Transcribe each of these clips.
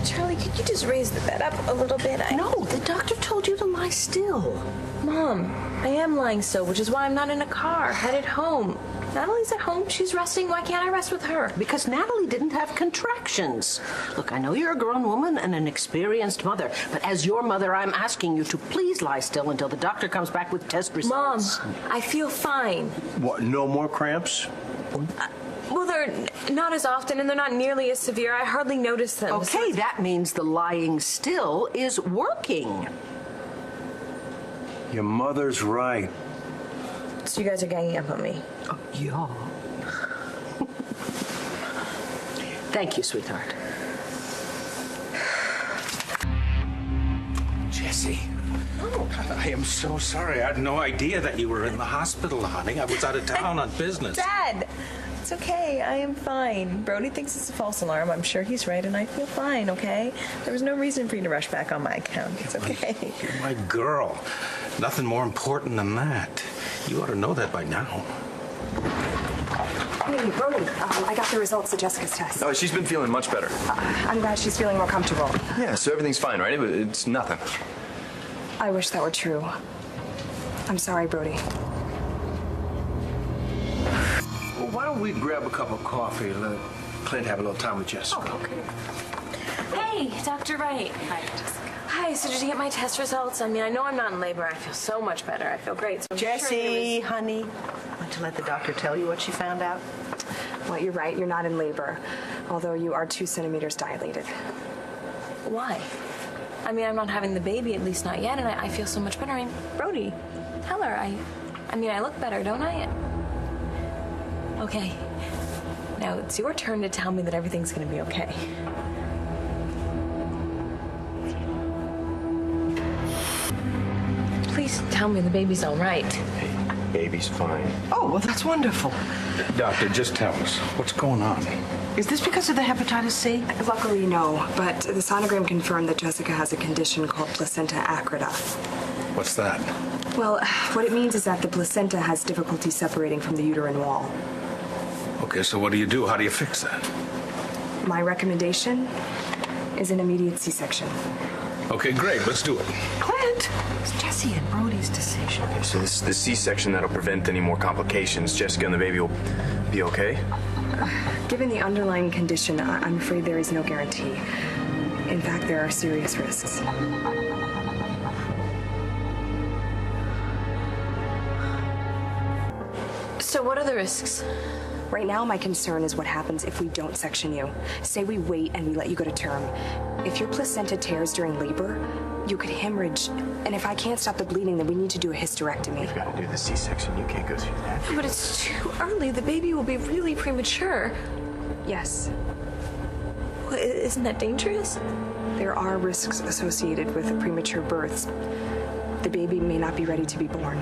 Charlie, could you just raise the bed up a little bit? No, the doctor told you to lie still. Mom, I am lying still, which is why I'm not in a car, headed home. Natalie's at home. She's resting. Why can't I rest with her? Because Natalie didn't have contractions. Look, I know you're a grown woman and an experienced mother, but as your mother, I'm asking you to please lie still until the doctor comes back with test results. Mom, I feel fine. What, no more cramps? Well, they're not as often, and they're not nearly as severe. I hardly notice them. Okay, that means the lying still is working. Your mother's right. So you guys are ganging up on me? Yeah. Thank you, sweetheart. Jessie. Oh. I am so sorry. I had no idea that you were in the hospital, honey. I was out of town on business. Dad! It's okay. I am fine. Brody thinks it's a false alarm. I'm sure he's right, and I feel fine, okay? There was no reason for you to rush back on my account. It's okay. You're my girl. Nothing more important than that. You ought to know that by now. Hey, Brody, I got the results of Jessica's test. Oh, she's been feeling much better. I'm glad she's feeling more comfortable. Yeah, so everything's fine, right? It's nothing. I wish that were true. I'm sorry, Brody. Well, why don't we grab a cup of coffee and let Clint have a little time with Jessica? Oh, okay. Hey, Dr. Wright. Hi, Jessica. Hi, so did you get my test results? I mean, I know I'm not in labor. I feel so much better. I feel great. So I'm Jessie, honey, want to let the doctor tell you what she found out? Well, you're right. You're not in labor, although you are 2 centimeters dilated. Why? I mean, I'm not having the baby, at least not yet, and I feel so much better. I mean, Brody, tell her. I mean, I look better, don't I? Okay. Now, it's your turn to tell me that everything's going to be okay. Please tell me the baby's all right. Hey, baby's fine. Oh, well, that's wonderful. Doctor, just tell us. What's going on? Is this because of the hepatitis C? Luckily, no, but the sonogram confirmed that Jessica has a condition called placenta acreta. What's that? Well, what it means is that the placenta has difficulty separating from the uterine wall. Okay, so what do you do? How do you fix that? My recommendation is an immediate C-section. Okay, great. Let's do it. Clint, it's Jessie and Brody's decision. Okay, so this is the C-section that'll prevent any more complications. Jessica and the baby will be okay? Given the underlying condition, I'm afraid there is no guarantee. In fact, there are serious risks. So what are the risks? Right now, my concern is what happens if we don't section you. Say we wait and we let you go to term. If your placenta tears during labor, you could hemorrhage. And if I can't stop the bleeding, then we need to do a hysterectomy. You've got to do the C-section. You can't go through that. But it's too early. The baby will be really premature. Yes, Well, isn't that dangerous? there are risks associated with premature births. The baby may not be ready to be born.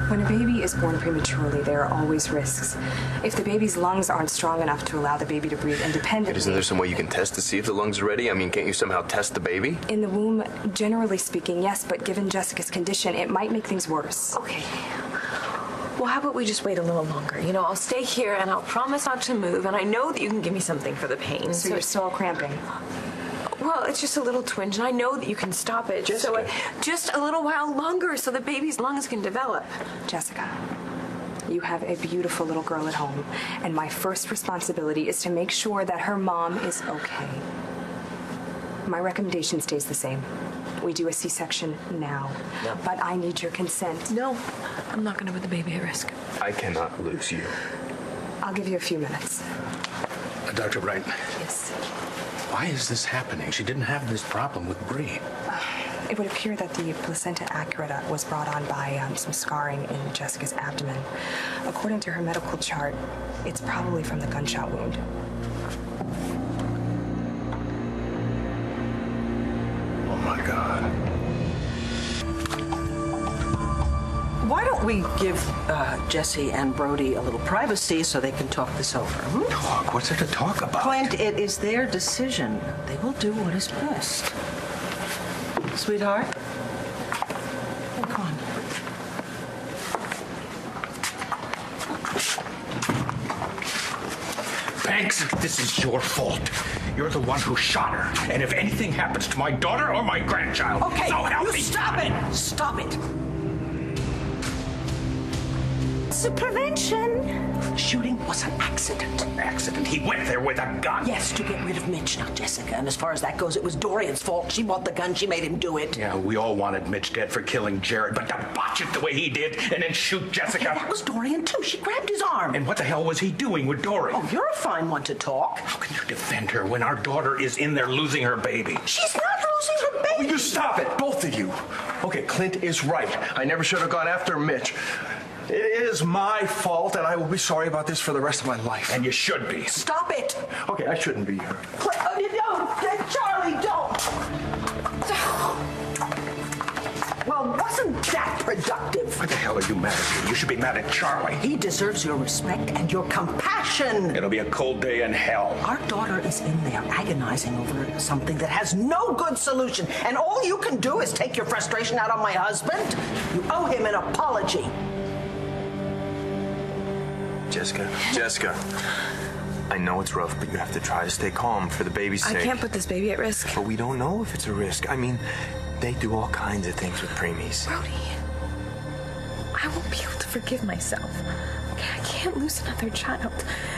When a baby is born prematurely, there are always risks. If the baby's lungs aren't strong enough to allow the baby to breathe independently... Isn't there some way you can test to see if the lungs are ready? I mean, can't you somehow test the baby? In the womb, generally speaking, yes, but given Jessica's condition, it might make things worse. Okay. Well, how about we just wait a little longer? You know, I'll stay here and I'll promise not to move, and I know that you can give me something for the pain. So you're still cramping? Well, it's just a little twinge, and I know that you can stop it. Jessica. So just a little while longer so the baby's lungs can develop. Jessica, you have a beautiful little girl at home, and my first responsibility is to make sure that her mom is okay. My recommendation stays the same. We do a C-section now, but I need your consent. No, I'm not going to put the baby at risk. I cannot lose you. I'll give you a few minutes. Dr. Wright, Yes. why is this happening? She didn't have this problem with Bree. It would appear that the placenta acreta was brought on by some scarring in Jessica's abdomen. According to her medical chart, it's probably from the gunshot wound. Oh, my God. Why don't we give Jessie and Brody a little privacy so they can talk this over? Talk? What's there to talk about? Clint, it is their decision. They will do what is best. Sweetheart? Oh, come on. Banks, this is your fault. You're the one who shot her. And if anything happens to my daughter or my grandchild, Okay, so help me. stop it! Stop it! It's a prevention. Shooting was an accident. Accident. He went there with a gun. Yes, to get rid of Mitch, not Jessica. And as far as that goes, it was Dorian's fault. She bought the gun. She made him do it. Yeah, we all wanted Mitch dead for killing Jared, but to botch it the way he did and then shoot Jessica. Yeah, that was Dorian, too. She grabbed his arm. And what the hell was he doing with Dory? Oh, you're a fine one to talk. How can you defend her when our daughter is in there losing her baby? She's not losing her baby. Will you stop it, both of you? Okay, Clint is right. I never should have gone after Mitch. It is my fault, and I will be sorry about this for the rest of my life. And you should be. Stop it. Okay, I shouldn't be here. Don't. Charlie, don't. Well, wasn't that productive? What the hell are you mad at me? You should be mad at Charlie. He deserves your respect and your compassion. It'll be a cold day in hell. Our daughter is in there agonizing over something that has no good solution, and all you can do is take your frustration out on my husband. You owe him an apology. Jessica, I know it's rough, but you have to try to stay calm for the baby's sake. I can't put this baby at risk. But we don't know if it's a risk. I mean, they do all kinds of things with preemies. Brody, I won't be able to forgive myself. Okay, I can't lose another child.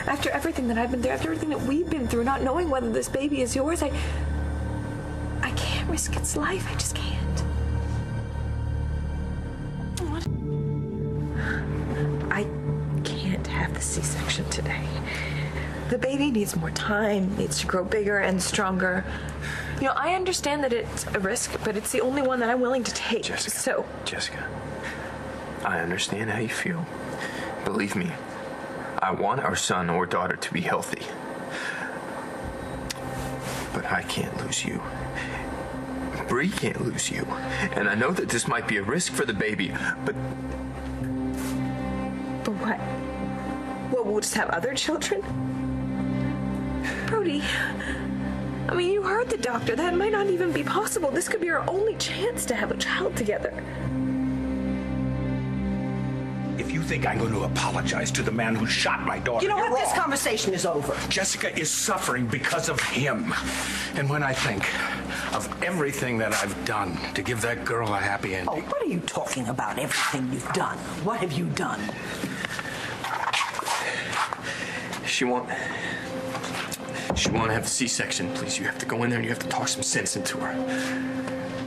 After everything that I've been through, after everything that we've been through, not knowing whether this baby is yours, I can't risk its life. I just can't. I can't have the C-section today. The baby needs more time, needs to grow bigger and stronger. You know, I understand that it's a risk, but it's the only one that I'm willing to take. Jessica, I understand how you feel. Believe me, I want our son or daughter to be healthy. But I can't lose you. Bree can't lose you. And I know that this might be a risk for the baby, but... But what? Well, we'll just have other children? Brody, I mean, you heard the doctor. That might not even be possible. This could be our only chance to have a child together. If you think I'm going to apologize to the man who shot my daughter, You know you're what? This wrong. conversation is over. Jessica is suffering because of him. And when I think of everything that I've done to give that girl a happy ending. Oh, what are you talking about? Everything you've done. What have you done? She won't have the C-section. Please, you have to go in there and you have to talk some sense into her.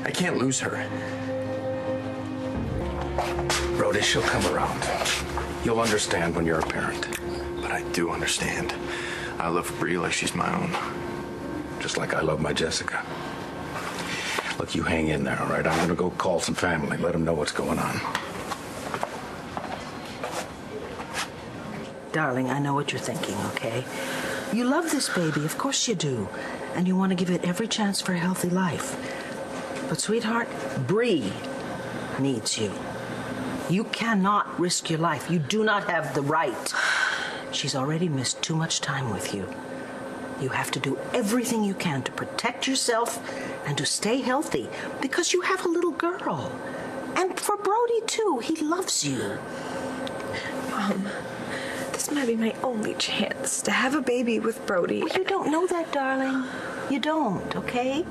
I can't lose her. Brody, she'll come around. You'll understand when you're a parent. But I do understand. I love Bree like she's my own. Just like I love my Jessica. Look, you hang in there, all right? I'm gonna go call some family, let them know what's going on. Darling, I know what you're thinking, okay? You love this baby, of course you do. And you want to give it every chance for a healthy life. But, sweetheart, Bree needs you. You cannot risk your life. You do not have the right. She's already missed too much time with you. You have to do everything you can to protect yourself and to stay healthy because you have a little girl. And for Brody, too. He loves you. Mom, this might be my only chance to have a baby with Brody. You don't know that, darling. You don't, okay?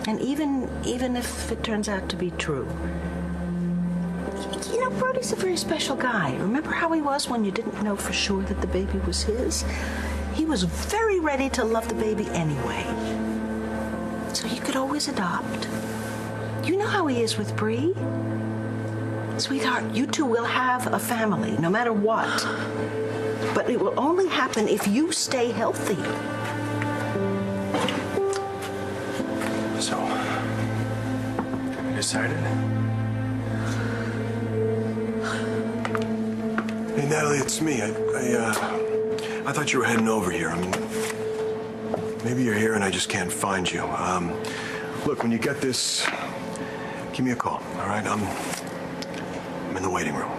And even if it turns out to be true, you know, Brody's a very special guy. Remember how he was when you didn't know for sure that the baby was his? He was very ready to love the baby anyway. So you could always adopt. You know how he is with Bree. Sweetheart, you two will have a family, no matter what. But it will only happen if you stay healthy. So, you decided? Hey, Natalie, it's me. I thought you were heading over here. I mean, maybe you're here and I just can't find you. Look, when you get this, give me a call, all right? I'm in the waiting room.